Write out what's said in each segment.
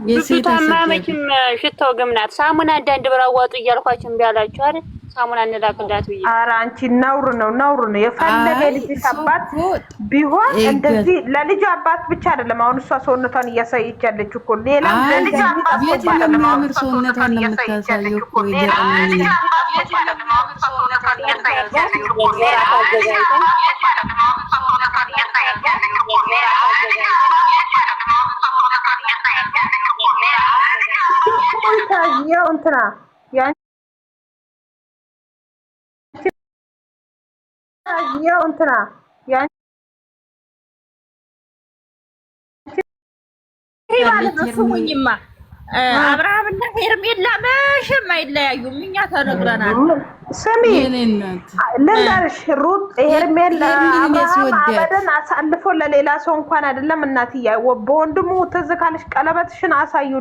የሴት ታማመችም ሽታው ግምናት ሳሙና አንዳንድ ብር አዋጡ እያልኳችሁ እምቢ አላችሁ አይደል? ሳሙና እንላክላት ብዬ። ኧረ አንቺ ነውር ነው። የፈለገ ልጅ አባት ቢሆን እንደዚህ ለልጅ አባት ብቻ አይደለም። አሁን እሷ ሰውነቷን እያሳየች ያለች እኮ ሌላ ለልጅ አባት ብቻ አይደለም። ሰውነቷን ለምታሳየው እኮ ይገርመኛል። ያው እንትና ያው እንትና ስሙኝማ አብርሃምና ሄርሜላ መቼም አይለያዩም። እኛ ተነግረናል። ስሚ ልንገርሽ ሩት ሄርሜላ አብርሃም አበደን አሳልፎ ለሌላ ሰው እንኳን አይደለም እናትዬ በወንድሙ ትዝ ካለሽ ቀለበትሽን አሳዩ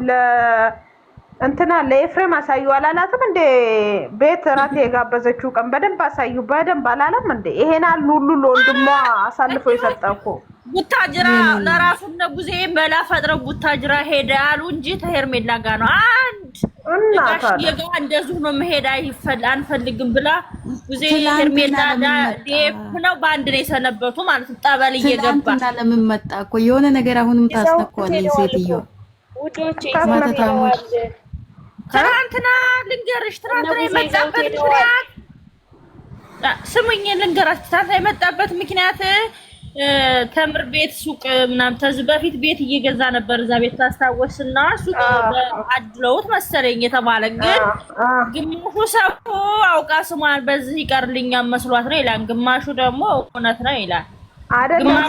እንትና ለኤፍሬም አሳዩ አላላትም እንዴ? ቤት እራት የጋበዘችው ቀን በደንብ አሳዩ በደንብ አላለም እንዴ? ይሄን ሁሉ ለወንድሟ አሳልፎ የሰጠው ቡታጅራ ለራሱ ነጉዜ መላ ፈጥረው ቡታጅራ ሄደ አሉ እንጂ ተሄርሜላ ጋር ነው አንድ እናታ የጋ እንደዚሁ ነው መሄድ አንፈልግም ብላ ጉዜ ሄርሜላ ነው ባንድ ነው የሰነበቱ ማለት ጠበል እየገባ ለምን መጣ እኮ የሆነ ነገር አሁንም ታስነኳለች ሴትዮ ውዶቼ ትናንትና ልንገርሽ ትናንትና የመጣበት ምክንያት ስሙኝ ልንገራችሁ ትናንትና የመጣበት ምክንያት ተምር ቤት ሱቅ ምናምን ተዚህ በፊት ቤት እየገዛ ነበር እዛ ቤት ታስታወስና ሱቅ አድለውት መሰለኝ የተባለ ግን ግማሹ ሰው አውቃ ስሟን በዚህ ይቀርልኛል መስሏት ነው ይላል ግማሹ ደግሞ እውነት ነው ይላል አይደለም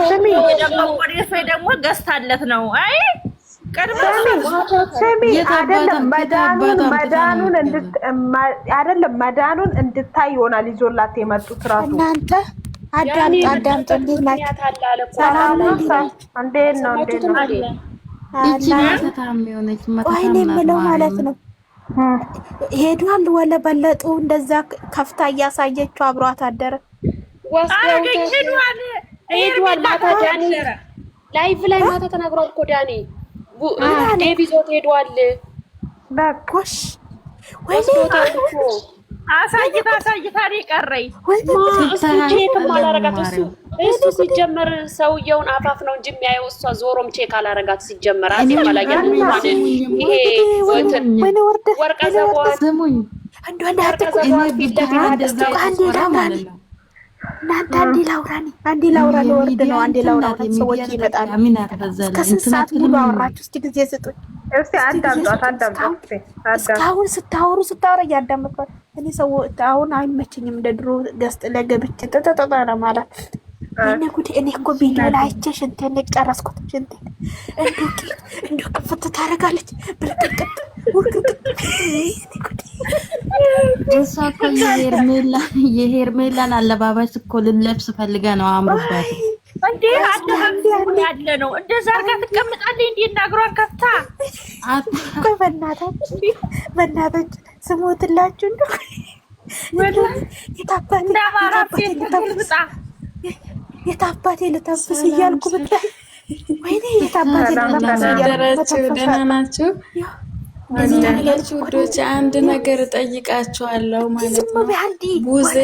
ደግሞ ገዝታለት ነው አይ መዳኑን እንድታይ ይሆናል ይዞላት የመጡት ራሱ እናንተ አዳምጡ እንዴት ናችሁ? ሰላም ነው እንዴት ነው ወይኔ የምለው ማለት ነው ሄዷል ወለ በለጡ እንደዛ ከፍታ እያሳየችው አብሯት አደረ ሄዷል ማታ ዳኒ ላይቭ ላይ ማታ ተናግሯል እኮ ዳኒ ዴቪዞት ሄዷል በቆሽ ወይኔ አሳይታ ቀረይ እሱ ቼክ አላረጋት እሱ ሲጀመር ሰውየውን አፋፍ ነው እንጂ የሚያየው እሷ ዞሮም ቼክ አላረጋት ሲጀመር አላየም ማለት ይሄ ወርቀ ዘቦት ስሙኝ እናንተ አንዴ ላውራ ለወርድ ነው አንዴ ላውራ ሰዎች ይመጣሉ ከስንት ሰዓት ሙሉ አወራችሁ እስቲ ጊዜ ስጡኝ እስቲ አዳምጧት እስካሁን ስታወሩ እያዳመጥኳት እኔ ሰው አሁን አይመቸኝም እንደ ድሮ ገስጥ ለገብቼ ተተተተረ ማለት እኔ ጉዴ እኔ እኮ ቪዲዮ ላይ አይቼሽ እንትን ጨረስኩት እንትን እንደው ከፍት ታረጋለች ብልቅጥ እሷ እኮ የሄርሜላን አለባበስ እኮ ልለብስ ፈልጋ ነው አምሮባት እንዴ አደም ያለ ነው እንደዛ አርጋ ትቀምጣለች እንዴ እናግሯን ከፍታ በእናታችሁ ስሞትላችሁ እንደው የታባቴ ልተብስ እያልኩ ብታይ ወይኔ የታባቴ ልተብስ እያልኩ ደህና ናችሁ? እንደናችሁ ውዶች አንድ ነገር ጠይቃችኋለሁ ማለት ነው። ቡዜ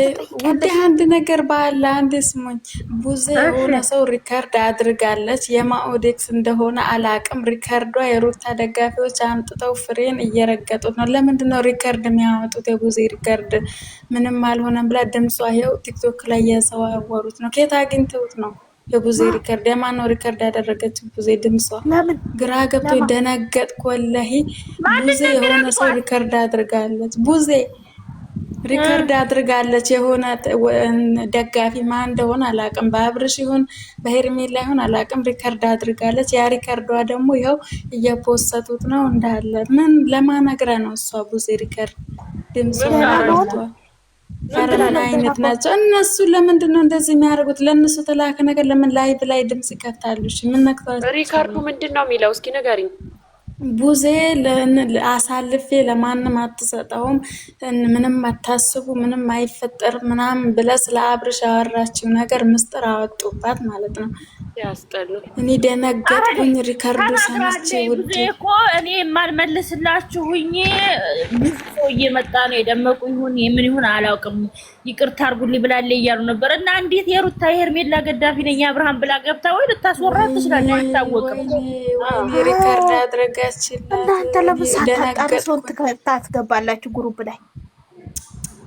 ወደ አንድ ነገር ባለ አንድ ስሙኝ። ቡዜ የሆነ ሰው ሪከርድ አድርጋለች የማኦዴክስ እንደሆነ አላቅም። ሪከርዷ የሩታ ደጋፊዎች አምጥተው ፍሬን እየረገጡት ነው። ለምንድን ነው ሪከርድ የሚያወጡት? የቡዜ ሪከርድ ምንም አልሆነም ብላ ድምጿ ይኸው ቲክቶክ ላይ እያዘዋወሩት ነው። ከየት አግኝተውት ነው? የቡዜ ሪከርድ የማን ነው ሪከርድ ያደረገችው? ቡዜ ድምጿ ግራ ገብቶ ደነገጥኩ ወላሂ። ቡዜ የሆነ ሰው ሪከርድ አድርጋለች። ቡዜ ሪከርድ አድርጋለች የሆነ ደጋፊ ማን እንደሆነ አላቅም። በአብርሽ ይሁን በሄርሜላ ይሁን አላቅም። ሪከርድ አድርጋለች። ያ ሪከርዷ ደግሞ ይኸው እየፖሰቱት ነው እንዳለ። ምን ለማነግረ ነው እሷ ቡዜ ሪከርድ ድምጿ ፈረና አይነት ናቸው እነሱ። ለምንድን ነው እንደዚህ የሚያደርጉት? ለእነሱ ተላከ ነገር ለምን ላይቭ ላይ ድምጽ ይከፍታሉ? እሺ ምን ነክቷል? ሪካርዱ ምንድን ነው የሚለው? እስኪ ንገሪኝ። ቡዜ አሳልፌ ለማንም አትሰጠውም፣ ምንም አታስቡ፣ ምንም አይፈጠርም ምናምን ብለ ስለ አብርሽ ያወራችው ነገር ምስጢር አወጡባት ማለት ነው። ያስጠሉ። እኔ ደነገጥኩኝ። ሪከርዱ ሰምቼ ውድ እኮ እኔ የማልመልስላችሁኝ ብዙ ሰው እየመጣ ነው። የደመቁኝ ይሁን የምን ይሁን አላውቅም፣ ይቅርታ አድርጉልኝ ብላለች እያሉ ነበር። እና እንዴት የሩታ ሄርሜላ ገዳፊ ነኝ አብርሃም ብላ ገብታ ወይ ልታስወራት ትችላለች፣ አይታወቅም። ሪከርድ አድርጋችን እናንተ ለምሳሌ ታጣሪውን ታስገባላችሁ ግሩፕ ላይ።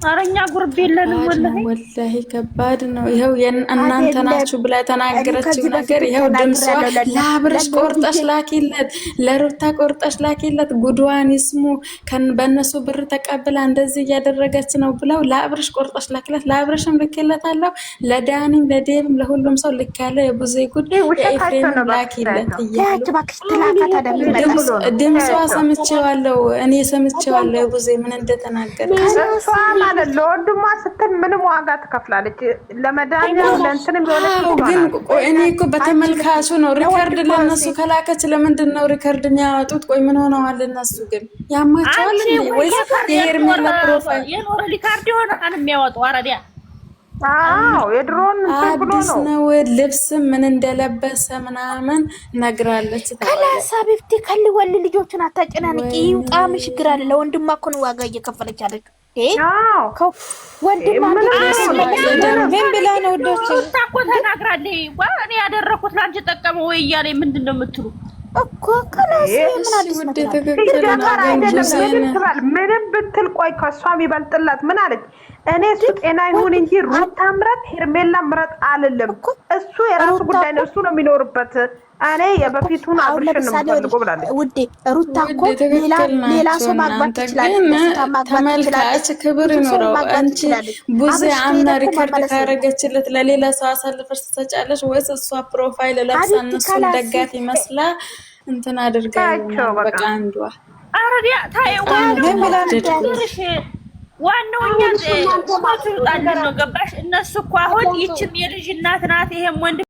ኧረ እኛ ጉርብ የለንም። ወላሂ ከባድ ነው። ይኸው እናንተ ናችሁ ብላ ተናገረችው ነገር ይኸው ድምጿ። ለአብርሽ ቆርጠሽ ላኪለት፣ ለሩታ ቆርጠሽ ላኪለት፣ ጉድዋን ይስሙ። በእነሱ ብር ተቀብላ እንደዚህ እያደረገች ነው ብለው ለአብርሽ ቆርጠሽ ላኪለት። ለአብርሽም ልኬለታለሁ፣ ለዳኒም ለዴብም ለሁሉም ሰው ልካለ። የቡዜ ጉድ ለኤፍሬም ላኪለት እያሉ ድምጿ ሰምቼዋለሁ፣ እኔ ሰምቼዋለሁ። የቡዜ ምን እንደተናገረች ለወንድሟ ስትል ምንም ዋጋ ትከፍላለች። ለመድኃኒዓለም ለእንትንም ቢሆን ግን እኔ እኮ በተመልካቹ ነው ሪከርድ ለነሱ ከላከች። ለምንድን ነው ሪከርድ የሚያወጡት? ቆይ ምን ሆነዋል እነሱ? ግን ያማቸዋል ወይስ የሄርሜላ ፕሮፋይል የኖረ ሪከርድ የሆነ አን የሚያወጡ አረዲያ? አዎ የድሮን አዲስ ነው። ልብስ ምን እንደለበሰ ምናምን ነግራለች። ከላሳ ቢፍቲ ከልወል ልጆችን አታጨናንቂ። ይውጣም ችግር አለ። ለወንድሟ እኮ ነው ዋጋ እየከፈለች አለች። ወንድሟ ምን ብላ ነው ወዶች ታቆ ተናግራለች። እኔ ያደረኩት ላንቺ ጠቀመው ወይ እያለ ምንድን ነው የምትሉ እኮ ከላሳ ምን አዲስ ነው? ምንም ብትል ቆይ ከሷ የሚበልጥላት ምን አለች? እኔ እሱ ጤና ይሁን እንጂ ሩታ ምረጥ ሄርሜላ ምረጥ አልልም። እሱ የራሱ ጉዳይ ነው፣ እሱ ነው የሚኖርበት። እኔ የበፊቱን አብርሽን ነው የምፈልገው ብላለች። ውዴ ሩታ እኮ ሌላ ሰው ማግባት ትችላለች። ተመልካች ክብር ይኖረው። አንቺ ቡዜ አምና ሪከርድ ካረገችለት ለሌላ ሰው አሳልፈሽ ትሰጫለሽ ወይስ እሷ ፕሮፋይል ለብሳ እነሱን ደጋፊ መስላ እንትን አድርጋ በቃ አንዷ አረዲያ ታየው ዋናው እኛ ነው ገባሽ? እነሱ እኮ አሁን ይችም የልጅ እናት ናት፣ ይሄም ወንድ